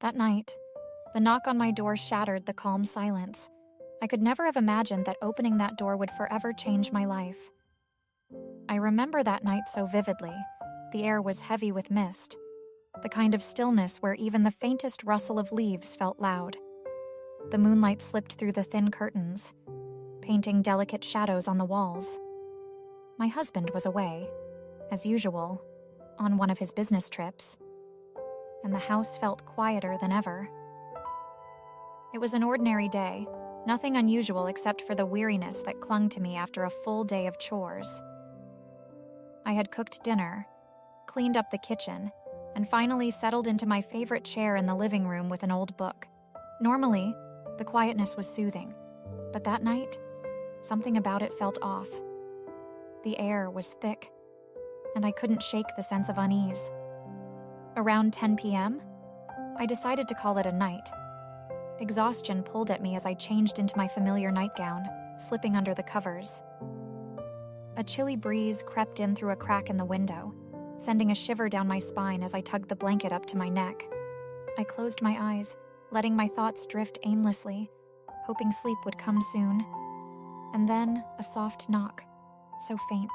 That night, the knock on my door shattered the calm silence. I could never have imagined that opening that door would forever change my life. I remember that night so vividly. The air was heavy with mist, the kind of stillness where even the faintest rustle of leaves felt loud. The moonlight slipped through the thin curtains, painting delicate shadows on the walls. My husband was away, as usual, on one of his business trips, and the house felt quieter than ever. It was an ordinary day, nothing unusual except for the weariness that clung to me after a full day of chores. I had cooked dinner, cleaned up the kitchen, and finally settled into my favorite chair in the living room with an old book. Normally, the quietness was soothing, but that night, something about it felt off. The air was thick, and I couldn't shake the sense of unease. Around 10 p.m., I decided to call it a night. Exhaustion pulled at me as I changed into my familiar nightgown, slipping under the covers. A chilly breeze crept in through a crack in the window, sending a shiver down my spine as I tugged the blanket up to my neck. I closed my eyes, letting my thoughts drift aimlessly, hoping sleep would come soon. And then a soft knock, so faint,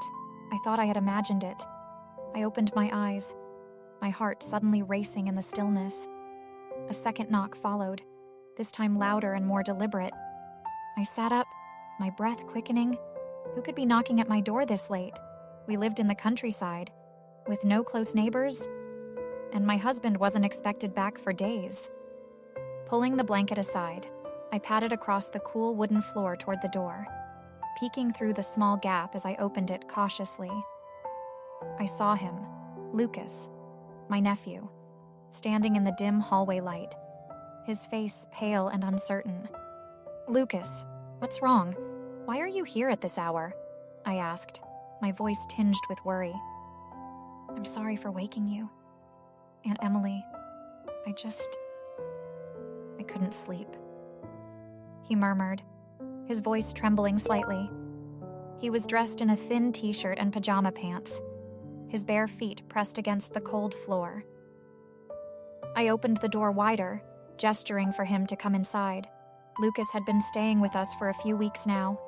I thought I had imagined it. I opened my eyes, my heart suddenly racing in the stillness. A second knock followed, this time louder and more deliberate. I sat up, my breath quickening. Who could be knocking at my door this late? We lived in the countryside, with no close neighbors, and my husband wasn't expected back for days. Pulling the blanket aside, I padded across the cool wooden floor toward the door, peeking through the small gap as I opened it cautiously. I saw him, Lucas, my nephew, standing in the dim hallway light, his face pale and uncertain. "Lucas, what's wrong? Why are you here at this hour?" I asked, my voice tinged with worry. "I'm sorry for waking you, Aunt Emily. I couldn't sleep," he murmured, his voice trembling slightly. He was dressed in a thin t-shirt and pajama pants, his bare feet pressed against the cold floor. I opened the door wider, gesturing for him to come inside. Lucas had been staying with us for a few weeks now.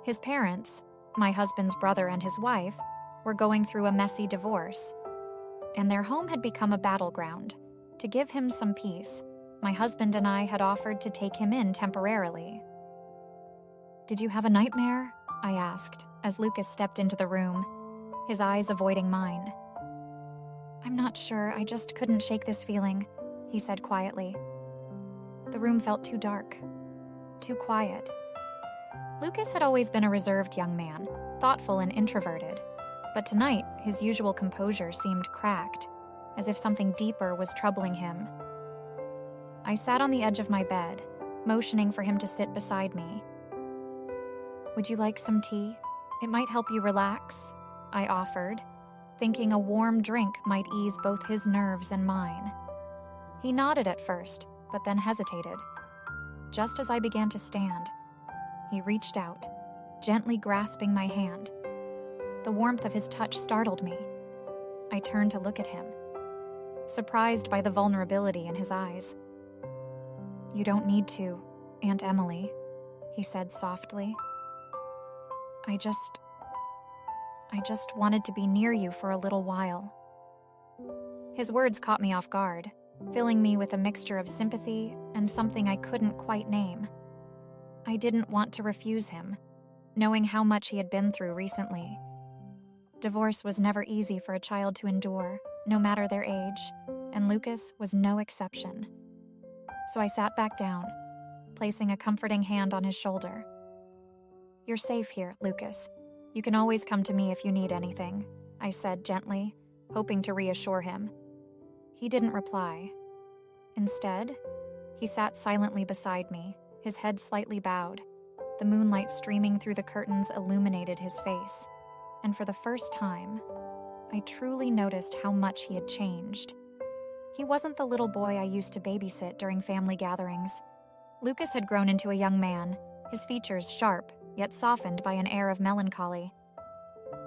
His parents, my husband's brother and his wife, were going through a messy divorce, and their home had become a battleground. To give him some peace, my husband and I had offered to take him in temporarily. "Did you have a nightmare?" I asked, as Lucas stepped into the room, his eyes avoiding mine. "I'm not sure, I just couldn't shake this feeling," he said quietly. The room felt too dark, too quiet. Lucas had always been a reserved young man, thoughtful and introverted, but tonight his usual composure seemed cracked, as if something deeper was troubling him. I sat on the edge of my bed, motioning for him to sit beside me. "Would you like some tea? It might help you relax," I offered, thinking a warm drink might ease both his nerves and mine. He nodded at first, but then hesitated. Just as I began to stand, he reached out, gently grasping my hand. The warmth of his touch startled me. I turned to look at him, surprised by the vulnerability in his eyes. "You don't need to, Aunt Emily," he said softly. I just wanted to be near you for a little while." His words caught me off guard, filling me with a mixture of sympathy and something I couldn't quite name. I didn't want to refuse him, knowing how much he had been through recently. Divorce was never easy for a child to endure, no matter their age, and Lucas was no exception. So I sat back down, placing a comforting hand on his shoulder. "You're safe here, Lucas. You can always come to me if you need anything," I said gently, hoping to reassure him. He didn't reply. Instead, he sat silently beside me, his head slightly bowed. The moonlight streaming through the curtains illuminated his face, and for the first time, I truly noticed how much he had changed. He wasn't the little boy I used to babysit during family gatherings. Lucas had grown into a young man, his features sharp, yet softened by an air of melancholy.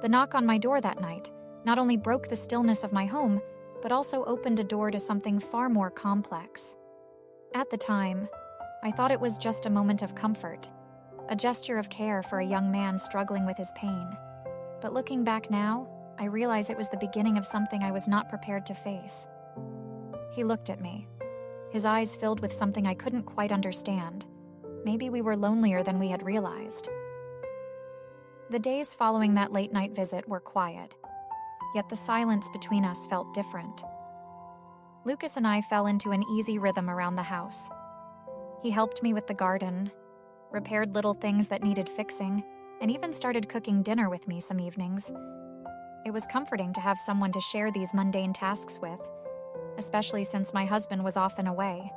The knock on my door that night not only broke the stillness of my home, but also opened a door to something far more complex. At the time, I thought it was just a moment of comfort, a gesture of care for a young man struggling with his pain. But looking back now, I realize it was the beginning of something I was not prepared to face. He looked at me, his eyes filled with something I couldn't quite understand. Maybe we were lonelier than we had realized. The days following that late-night visit were quiet, yet the silence between us felt different. Lucas and I fell into an easy rhythm around the house. He helped me with the garden, repaired little things that needed fixing, and even started cooking dinner with me some evenings. It was comforting to have someone to share these mundane tasks with, especially since my husband was often away.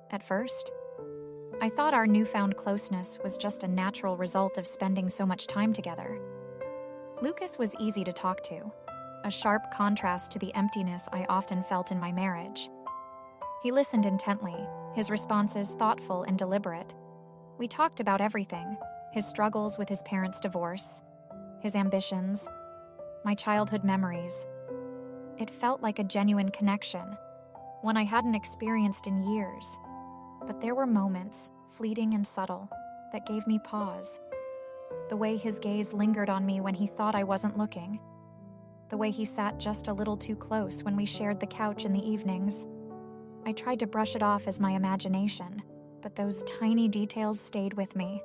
At first, I thought our newfound closeness was just a natural result of spending so much time together. Lucas was easy to talk to, a sharp contrast to the emptiness I often felt in my marriage. He listened intently, his responses thoughtful and deliberate. We talked about everything: his struggles with his parents' divorce, his ambitions, my childhood memories. It felt like a genuine connection, one I hadn't experienced in years. But there were moments, fleeting and subtle, that gave me pause. The way his gaze lingered on me when he thought I wasn't looking. The way he sat just a little too close when we shared the couch in the evenings. I tried to brush it off as my imagination, but those tiny details stayed with me,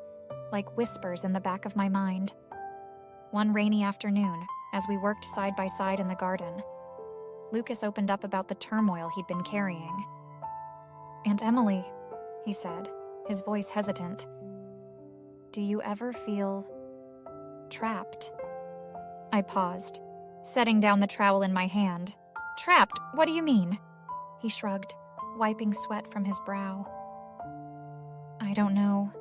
like whispers in the back of my mind. One rainy afternoon, as we worked side by side in the garden, Lucas opened up about the turmoil he'd been carrying. "Aunt Emily," he said, his voice hesitant, "do you ever feel trapped?" I paused, setting down the trowel in my hand. "Trapped? What do you mean?" He shrugged, wiping sweat from his brow. "I don't know.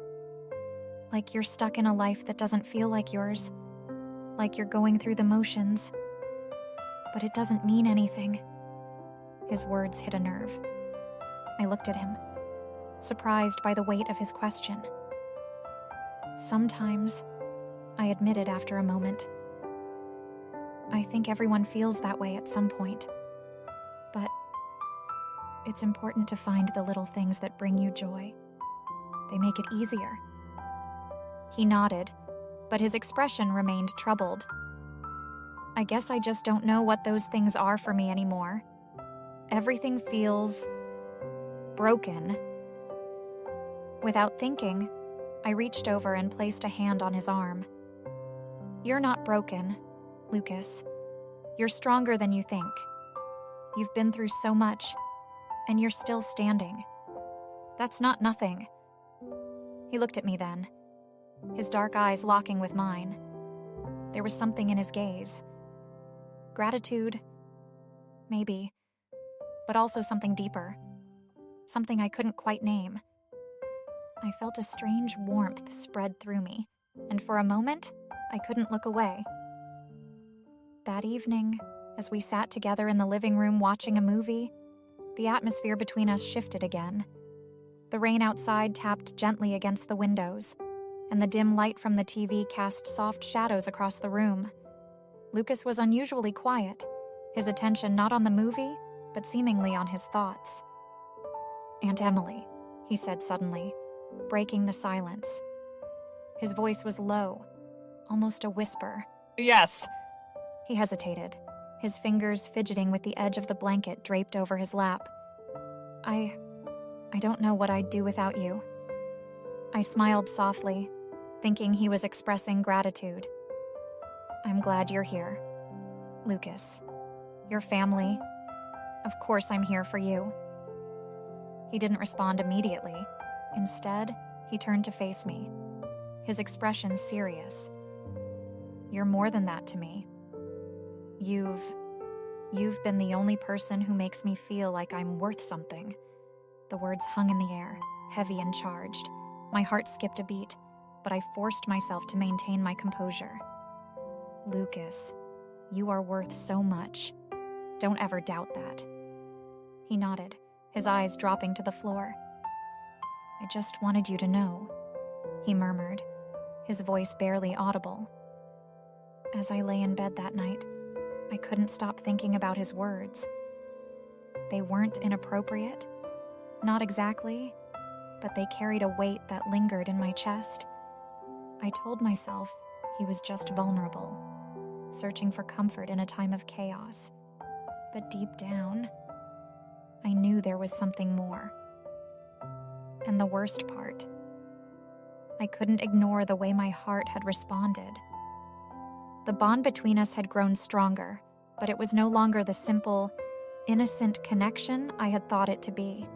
Like you're stuck in a life that doesn't feel like yours. Like you're going through the motions. But it doesn't mean anything." His words hit a nerve. I looked at him, surprised by the weight of his question. "Sometimes," I admitted after a moment. "I think everyone feels that way at some point. But it's important to find the little things that bring you joy. They make it easier." He nodded, but his expression remained troubled. "I guess I just don't know what those things are for me anymore. Everything feels broken." Without thinking, I reached over and placed a hand on his arm. "You're not broken, Lucas. You're stronger than you think. You've been through so much, and you're still standing. That's not nothing." He looked at me then, his dark eyes locking with mine. There was something in his gaze. Gratitude, maybe, but also something deeper. Something I couldn't quite name. I felt a strange warmth spread through me, and for a moment, I couldn't look away. That evening, as we sat together in the living room watching a movie, the atmosphere between us shifted again. The rain outside tapped gently against the windows, and the dim light from the TV cast soft shadows across the room. Lucas was unusually quiet, his attention not on the movie, but seemingly on his thoughts. "Aunt Emily," he said suddenly, breaking the silence. His voice was low, almost a whisper. "Yes." He hesitated, his fingers fidgeting with the edge of the blanket draped over his lap. I don't know what I'd do without you." I smiled softly, thinking he was expressing gratitude. "I'm glad you're here, Lucas. Your family. Of course I'm here for you." He didn't respond immediately. Instead, he turned to face me, his expression serious. "You're more than that to me. You've been the only person who makes me feel like I'm worth something." The words hung in the air, heavy and charged. My heart skipped a beat, but I forced myself to maintain my composure. "Lucas, you are worth so much. Don't ever doubt that." He nodded, his eyes dropping to the floor. "I just wanted you to know," he murmured, his voice barely audible. As I lay in bed that night, I couldn't stop thinking about his words. They weren't inappropriate, not exactly, but they carried a weight that lingered in my chest. I told myself he was just vulnerable, searching for comfort in a time of chaos. But deep down, I knew there was something more. And the worst part, I couldn't ignore the way my heart had responded. The bond between us had grown stronger, but it was no longer the simple, innocent connection I had thought it to be.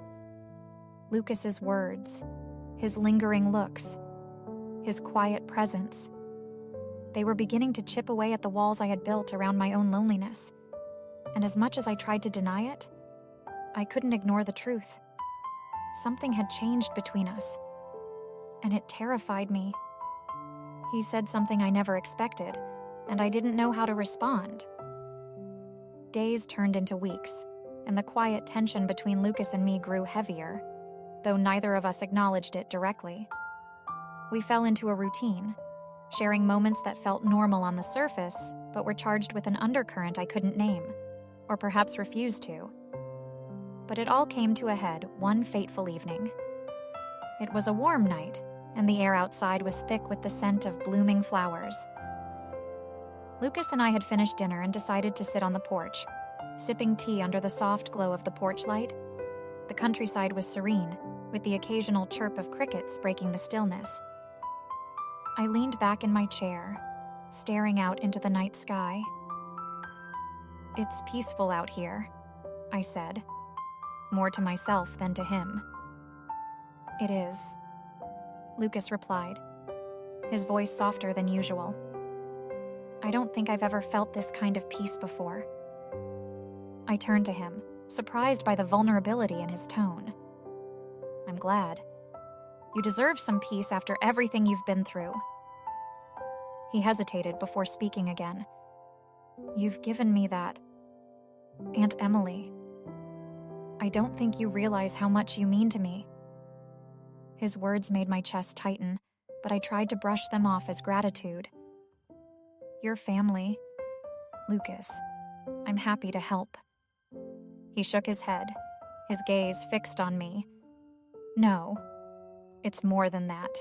Lucas's words, his lingering looks, his quiet presence, they were beginning to chip away at the walls I had built around my own loneliness. And as much as I tried to deny it, I couldn't ignore the truth. Something had changed between us, and it terrified me. He said something I never expected, and I didn't know how to respond. Days turned into weeks, and the quiet tension between Lucas and me grew heavier, though neither of us acknowledged it directly. We fell into a routine, sharing moments that felt normal on the surface, but were charged with an undercurrent I couldn't name, or perhaps refused to. But it all came to a head one fateful evening. It was a warm night, and the air outside was thick with the scent of blooming flowers. Lucas and I had finished dinner and decided to sit on the porch, sipping tea under the soft glow of the porch light. The countryside was serene, with the occasional chirp of crickets breaking the stillness. I leaned back in my chair, staring out into the night sky. "It's peaceful out here," I said, more to myself than to him. "It is," Lucas replied, his voice softer than usual. "I don't think I've ever felt this kind of peace before." I turned to him, surprised by the vulnerability in his tone. "I'm glad. You deserve some peace after everything you've been through." He hesitated before speaking again. "You've given me that. Aunt Emily. I don't think you realize how much you mean to me." His words made my chest tighten, but I tried to brush them off as gratitude. "Your family, Lucas. I'm happy to help." He shook his head, his gaze fixed on me. "No, it's more than that.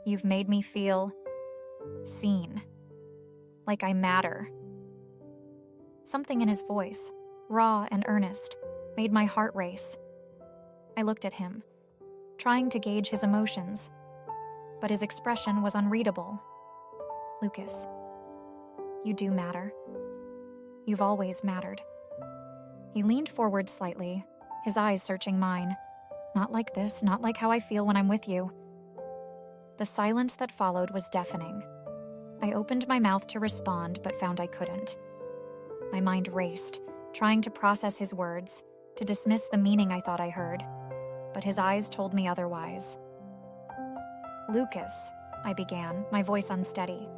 You've made me feel seen, like I matter." Something in his voice, raw and earnest, made my heart race. I looked at him, trying to gauge his emotions, but his expression was unreadable. "Lucas, you do matter. You've always mattered." He leaned forward slightly, his eyes searching mine. "Not like this, not like how I feel when I'm with you." The silence that followed was deafening. I opened my mouth to respond, but found I couldn't. My mind raced, trying to process his words, to dismiss the meaning I thought I heard, but his eyes told me otherwise. "Lucas," I began, my voice unsteady.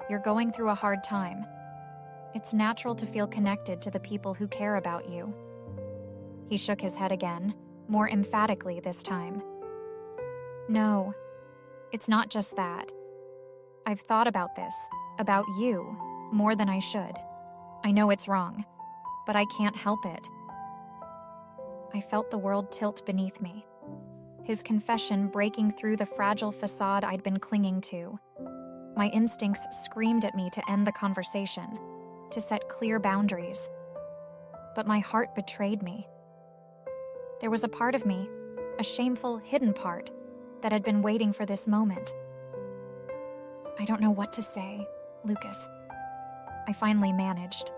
"You're going through a hard time. It's natural to feel connected to the people who care about you." He shook his head again, more emphatically this time. "No, it's not just that. I've thought about this, about you, more than I should. I know it's wrong, but I can't help it." I felt the world tilt beneath me, his confession breaking through the fragile facade I'd been clinging to. My instincts screamed at me to end the conversation, to set clear boundaries. But my heart betrayed me. There was a part of me, a shameful, hidden part, that had been waiting for this moment. "I don't know what to say, Lucas," I finally managed,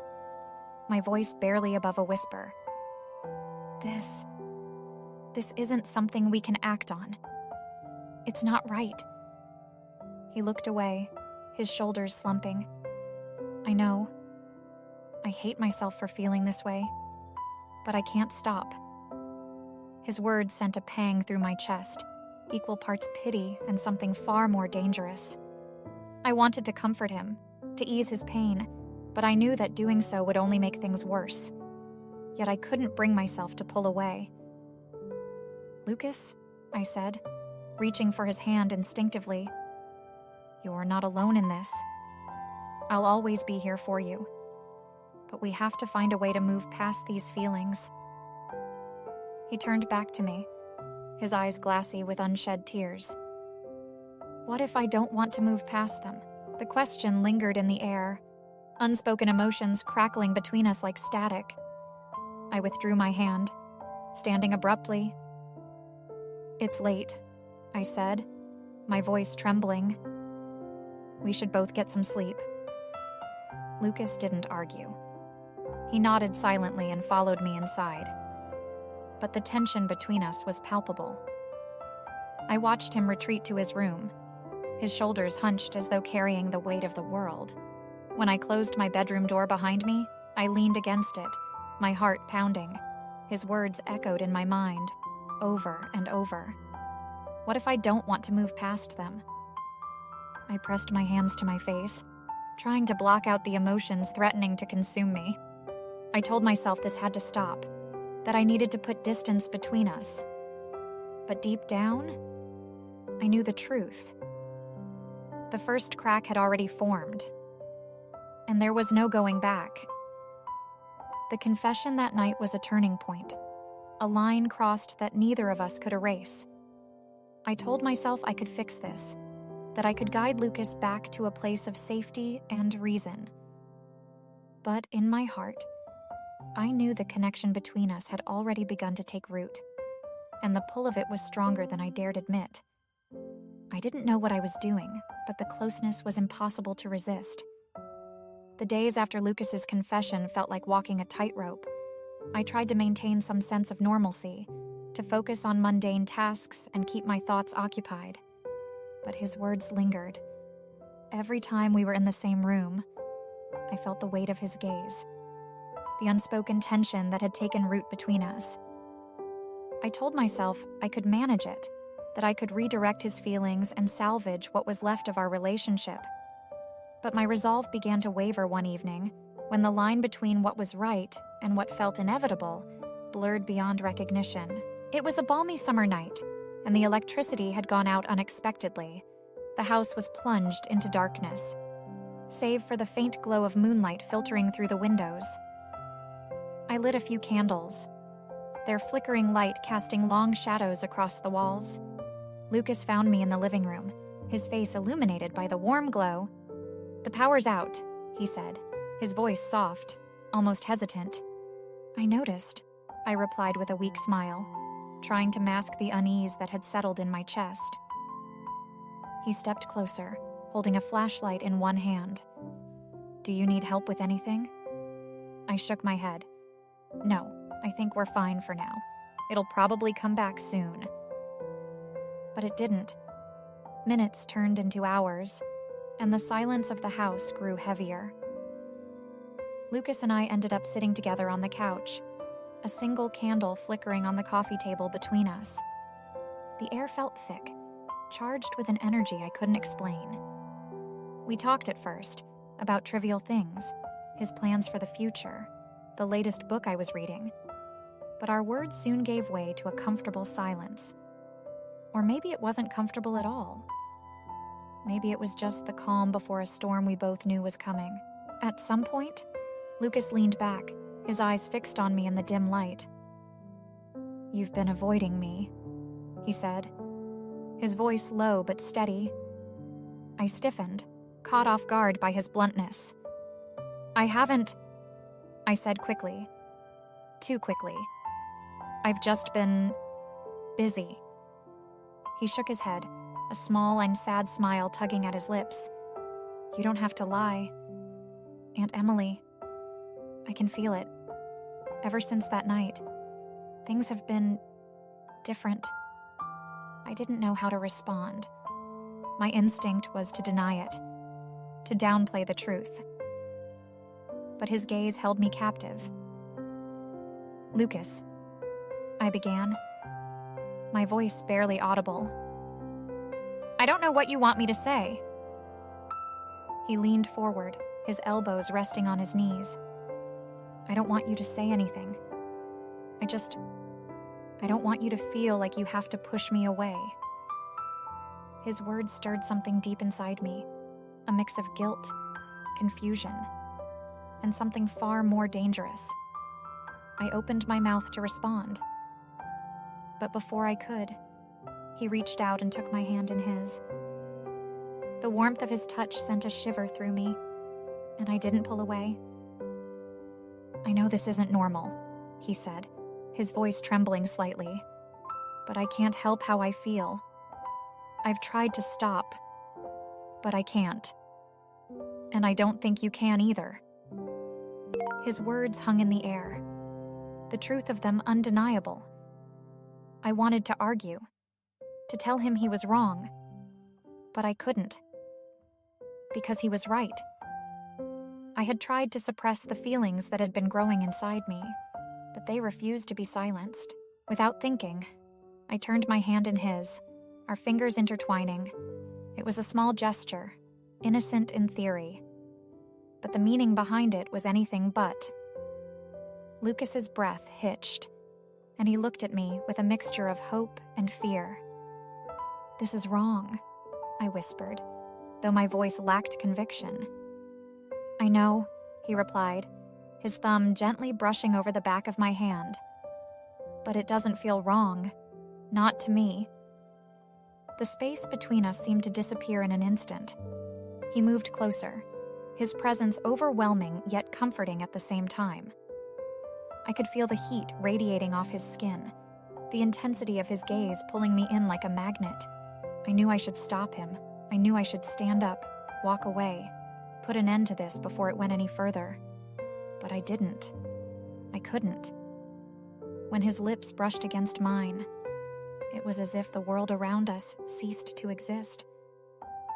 my voice barely above a whisper. This isn't something we can act on. It's not right." He looked away, his shoulders slumping. "I know. I hate myself for feeling this way, but I can't stop." His words sent a pang through my chest, equal parts pity and something far more dangerous. I wanted to comfort him, to ease his pain, but I knew that doing so would only make things worse. Yet I couldn't bring myself to pull away. "Lucas," I said, reaching for his hand instinctively. "You're not alone in this. I'll always be here for you. but we have to find a way to move past these feelings." He turned back to me, his eyes glassy with unshed tears. What if I don't want to move past them? The question lingered in the air, unspoken emotions crackling between us like static. I withdrew my hand, standing abruptly. "It's late," I said, my voice trembling. "We should both get some sleep." Lucas didn't argue. He nodded silently and followed me inside. But the tension between us was palpable. I watched him retreat to his room, his shoulders hunched as though carrying the weight of the world. When I closed my bedroom door behind me, I leaned against it, my heart pounding. His words echoed in my mind, over and over. What if I don't want to move past them? I pressed my hands to my face, trying to block out the emotions threatening to consume me. I told myself this had to stop, that I needed to put distance between us. But deep down, I knew the truth. The first crack had already formed, and there was no going back. The confession that night was a turning point, a line crossed that neither of us could erase. I told myself I could fix this, that I could guide Lucas back to a place of safety and reason. But in my heart, I knew the connection between us had already begun to take root, and the pull of it was stronger than I dared admit. I didn't know what I was doing, but the closeness was impossible to resist. The days after Lucas's confession felt like walking a tightrope. I tried to maintain some sense of normalcy, to focus on mundane tasks and keep my thoughts occupied. But his words lingered. Every time we were in the same room, I felt the weight of his gaze, the unspoken tension that had taken root between us. I told myself I could manage it, that I could redirect his feelings and salvage what was left of our relationship. But my resolve began to waver one evening, when the line between what was right and what felt inevitable blurred beyond recognition. It was a balmy summer night, and the electricity had gone out unexpectedly. The house was plunged into darkness, save for the faint glow of moonlight filtering through the windows. I lit a few candles, their flickering light casting long shadows across the walls. Lucas found me in the living room, his face illuminated by the warm glow. "The power's out," he said, his voice soft, almost hesitant. "I noticed," I replied with a weak smile, trying to mask the unease that had settled in my chest. He stepped closer, holding a flashlight in one hand. "Do you need help with anything?" I shook my head. "No, I think we're fine for now. It'll probably come back soon." But it didn't. Minutes turned into hours, and the silence of the house grew heavier. Lucas and I ended up sitting together on the couch, a single candle flickering on the coffee table between us. The air felt thick, charged with an energy I couldn't explain. We talked at first about trivial things, his plans for the future, the latest book I was reading. But our words soon gave way to a comfortable silence. Or maybe it wasn't comfortable at all. Maybe it was just the calm before a storm we both knew was coming. At some point, Lucas leaned back, his eyes fixed on me in the dim light. "You've been avoiding me," he said, his voice low but steady. I stiffened, caught off guard by his bluntness. "I haven't," I said quickly. Too quickly. "I've just been busy." He shook his head, a small and sad smile tugging at his lips. "You don't have to lie. Aunt Emily, I can feel it. Ever since that night, things have been different." I didn't know how to respond. My instinct was to deny it, to downplay the truth. But his gaze held me captive. "Lucas," I began, my voice barely audible. "I don't know what you want me to say." He leaned forward, his elbows resting on his knees. "I don't want you to say anything. I don't want you to feel like you have to push me away." His words stirred something deep inside me, a mix of guilt, confusion. and something far more dangerous. I opened my mouth to respond. But before I could, he reached out and took my hand in his. The warmth of his touch sent a shiver through me, and I didn't pull away. "I know this isn't normal," he said, his voice trembling slightly, "but I can't help how I feel. I've tried to stop, but I can't. And I don't think you can either." His words hung in the air, the truth of them undeniable. I wanted to argue, to tell him he was wrong, but I couldn't, because he was right. I had tried to suppress the feelings that had been growing inside me, but they refused to be silenced. Without thinking, I turned my hand in his, our fingers intertwining. It was a small gesture, innocent in theory, but the meaning behind it was anything but. Lucas's breath hitched, and he looked at me with a mixture of hope and fear. "This is wrong," I whispered, though my voice lacked conviction. "I know," he replied, his thumb gently brushing over the back of my hand. "But it doesn't feel wrong. Not to me." The space between us seemed to disappear in an instant. He moved closer, his presence overwhelming yet comforting at the same time. I could feel the heat radiating off his skin, the intensity of his gaze pulling me in like a magnet. I knew I should stop him. I knew I should stand up, walk away, put an end to this before it went any further. But I didn't. I couldn't. When his lips brushed against mine, it was as if the world around us ceased to exist.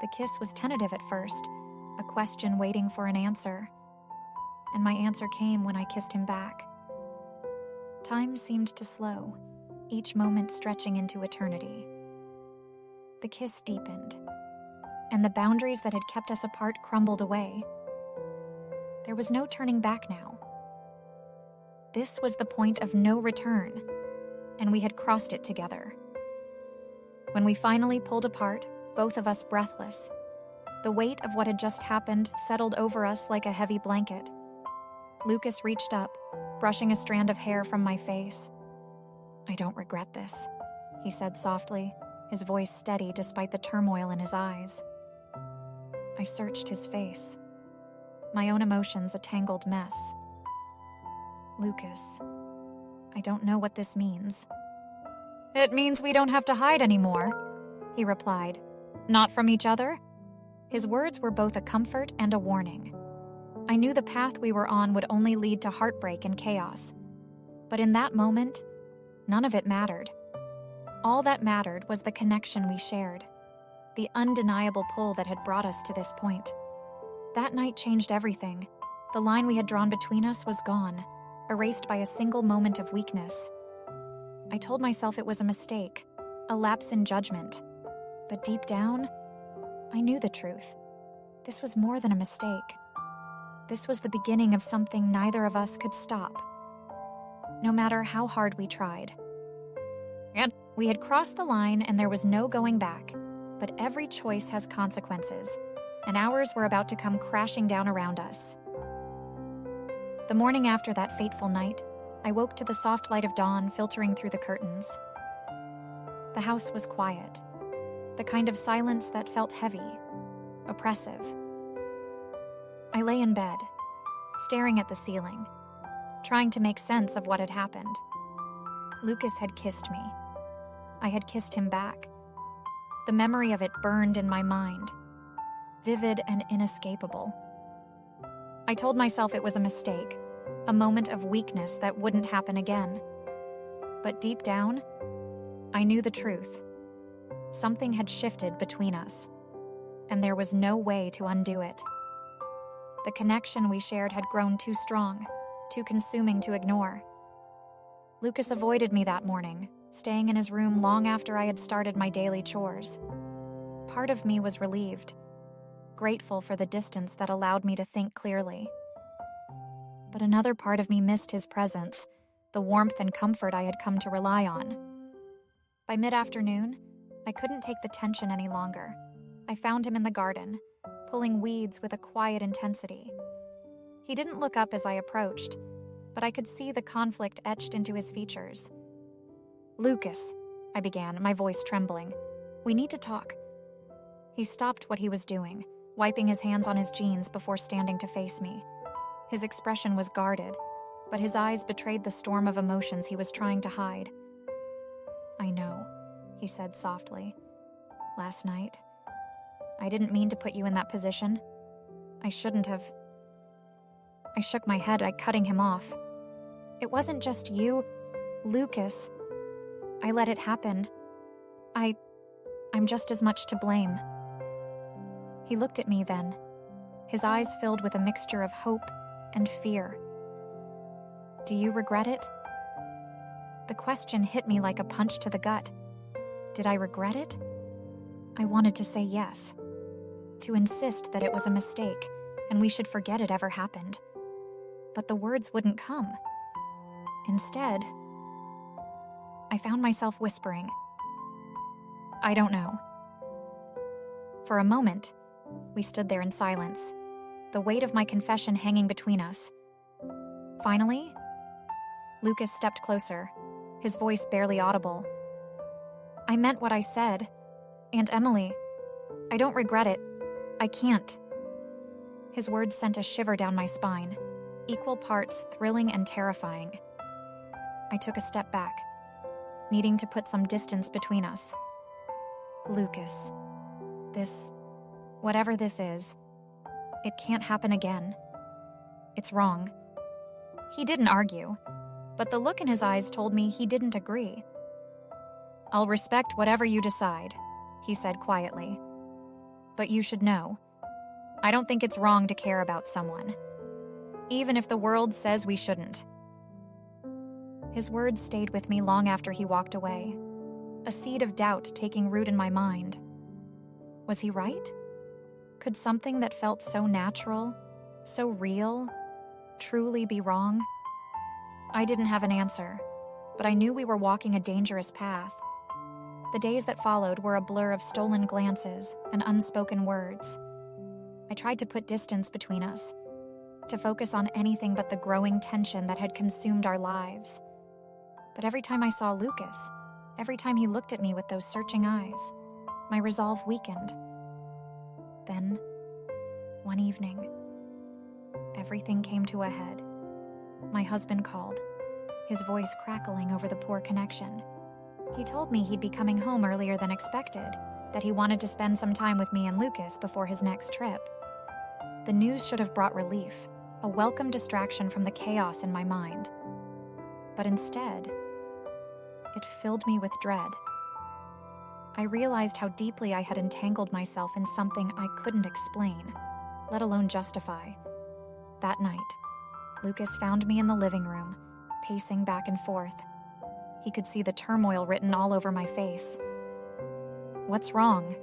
The kiss was tentative at first, a question waiting for an answer. And my answer came when I kissed him back. Time seemed to slow, each moment stretching into eternity. The kiss deepened, and the boundaries that had kept us apart crumbled away. There was no turning back now. This was the point of no return, and we had crossed it together. When we finally pulled apart, both of us breathless, the weight of what had just happened settled over us like a heavy blanket. Lucas reached up, brushing a strand of hair from my face. "I don't regret this," he said softly, his voice steady despite the turmoil in his eyes. I searched his face, my own emotions a tangled mess. "Lucas, I don't know what this means." "It means we don't have to hide anymore," he replied. "Not from each other?" His words were both a comfort and a warning. I knew the path we were on would only lead to heartbreak and chaos. But in that moment, none of it mattered. All that mattered was the connection we shared, the undeniable pull that had brought us to this point. That night changed everything. The line we had drawn between us was gone, erased by a single moment of weakness. I told myself it was a mistake, a lapse in judgment. But deep down, I knew the truth. This was more than a mistake. This was the beginning of something neither of us could stop, no matter how hard we tried. And we had crossed the line and there was no going back, but every choice has consequences, and ours were about to come crashing down around us. The morning after that fateful night, I woke to the soft light of dawn filtering through the curtains. The house was quiet, the kind of silence that felt heavy, oppressive. I lay in bed, staring at the ceiling, trying to make sense of what had happened. Lucas had kissed me. I had kissed him back. The memory of it burned in my mind, vivid and inescapable. I told myself it was a mistake, a moment of weakness that wouldn't happen again. But deep down, I knew the truth. Something had shifted between us, and there was no way to undo it. The connection we shared had grown too strong, too consuming to ignore. Lucas avoided me that morning, staying in his room long after I had started my daily chores. Part of me was relieved, grateful for the distance that allowed me to think clearly. But another part of me missed his presence, the warmth and comfort I had come to rely on. By mid-afternoon, I couldn't take the tension any longer. I found him in the garden, pulling weeds with a quiet intensity. He didn't look up as I approached, but I could see the conflict etched into his features. "Lucas," I began, my voice trembling. "We need to talk." He stopped what he was doing, wiping his hands on his jeans before standing to face me. His expression was guarded, but his eyes betrayed the storm of emotions he was trying to hide. "I know," he said softly. "Last night, I didn't mean to put you in that position. I shouldn't have." I shook my head, cutting him off. "It wasn't just you, Lucas. I let it happen. I'm just as much to blame." He looked at me then, his eyes filled with a mixture of hope and fear. "Do you regret it?" The question hit me like a punch to the gut. Did I regret it? I wanted to say yes, to insist that it was a mistake and we should forget it ever happened. But the words wouldn't come. Instead, I found myself whispering, "I don't know." For a moment, we stood there in silence, the weight of my confession hanging between us. Finally, Lucas stepped closer, his voice barely audible. "I meant what I said. Aunt Emily, I don't regret it. I can't." His words sent a shiver down my spine, equal parts thrilling and terrifying. I took a step back, needing to put some distance between us. "Lucas, whatever this is, it can't happen again. It's wrong." He didn't argue, but the look in his eyes told me he didn't agree. "I'll respect whatever you decide," he said quietly. "But you should know, I don't think it's wrong to care about someone, even if the world says we shouldn't." His words stayed with me long after he walked away, a seed of doubt taking root in my mind. Was he right? Could something that felt so natural, so real, truly be wrong? I didn't have an answer, but I knew we were walking a dangerous path. The days that followed were a blur of stolen glances and unspoken words. I tried to put distance between us, to focus on anything but the growing tension that had consumed our lives. But every time I saw Lucas, every time he looked at me with those searching eyes, my resolve weakened. Then, one evening, everything came to a head. My husband called, his voice crackling over the poor connection. He told me he'd be coming home earlier than expected, that he wanted to spend some time with me and Lucas before his next trip. The news should have brought relief, a welcome distraction from the chaos in my mind. But instead, it filled me with dread. I realized how deeply I had entangled myself in something I couldn't explain, let alone justify. That night, Lucas found me in the living room, pacing back and forth. He could see the turmoil written all over my face. "What's wrong?"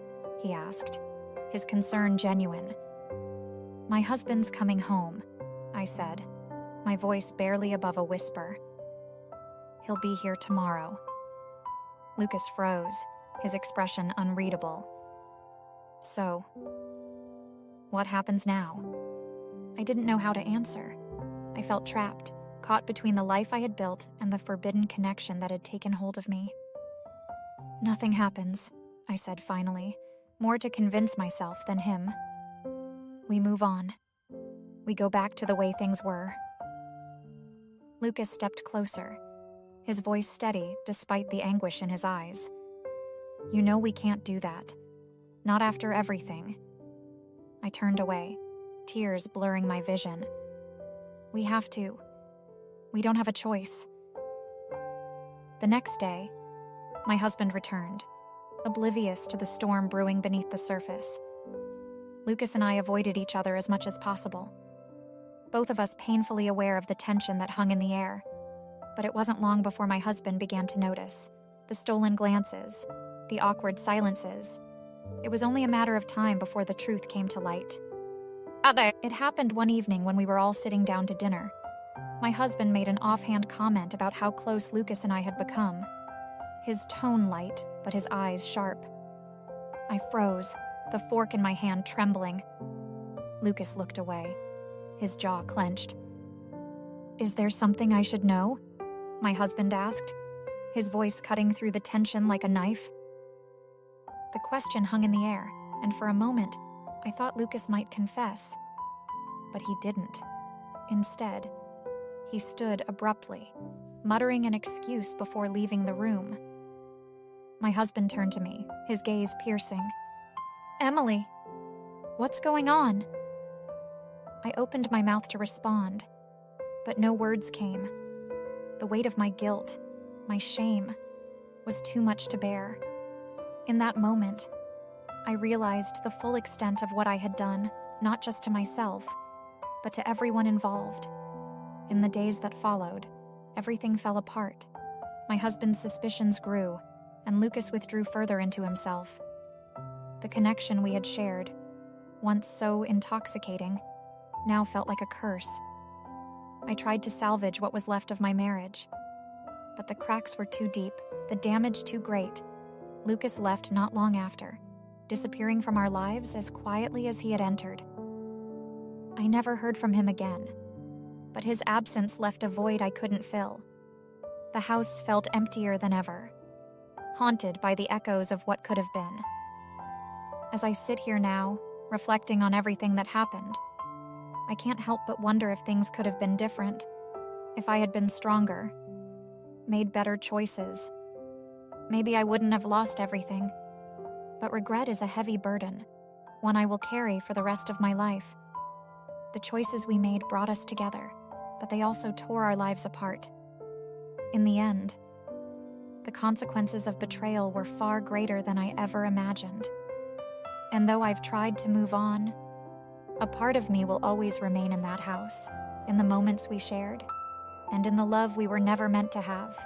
he asked, his concern genuine. "My husband's coming home," I said, my voice barely above a whisper. "He'll be here tomorrow." Lucas froze, his expression unreadable. "So, what happens now?" I didn't know how to answer. I felt trapped, caught between the life I had built and the forbidden connection that had taken hold of me. "Nothing happens," I said finally, more to convince myself than him. "We move on. We go back to the way things were." Lucas stepped closer, his voice steady despite the anguish in his eyes. "You know we can't do that. Not after everything." I turned away, tears blurring my vision. "We have to. We don't have a choice." The next day, my husband returned, oblivious to the storm brewing beneath the surface. Lucas and I avoided each other as much as possible, both of us painfully aware of the tension that hung in the air. But it wasn't long before my husband began to notice the stolen glances, the awkward silences. It was only a matter of time before the truth came to light. It happened one evening when we were all sitting down to dinner. My husband made an offhand comment about how close Lucas and I had become. His tone light, but his eyes sharp. I froze, the fork in my hand trembling. Lucas looked away. his jaw clenched. "Is there something I should know?" my husband asked, his voice cutting through the tension like a knife. The question hung in the air, and for a moment, I thought Lucas might confess. But he didn't. Instead, he stood abruptly, muttering an excuse before leaving the room. My husband turned to me, his gaze piercing. "Emily, what's going on?" I opened my mouth to respond, but no words came. The weight of my guilt, my shame, was too much to bear. In that moment, I realized the full extent of what I had done, not just to myself, but to everyone involved. In the days that followed, everything fell apart. My husband's suspicions grew, and Lucas withdrew further into himself. The connection we had shared, once so intoxicating, now felt like a curse. I tried to salvage what was left of my marriage, but the cracks were too deep, the damage too great. Lucas left not long after, disappearing from our lives as quietly as he had entered. I never heard from him again, but his absence left a void I couldn't fill. The house felt emptier than ever, haunted by the echoes of what could have been. As I sit here now, reflecting on everything that happened, I can't help but wonder if things could have been different, if I had been stronger, made better choices. Maybe I wouldn't have lost everything, but regret is a heavy burden, one I will carry for the rest of my life. The choices we made brought us together, but they also tore our lives apart. In the end, the consequences of betrayal were far greater than I ever imagined. And though I've tried to move on, a part of me will always remain in that house, in the moments we shared, and in the love we were never meant to have.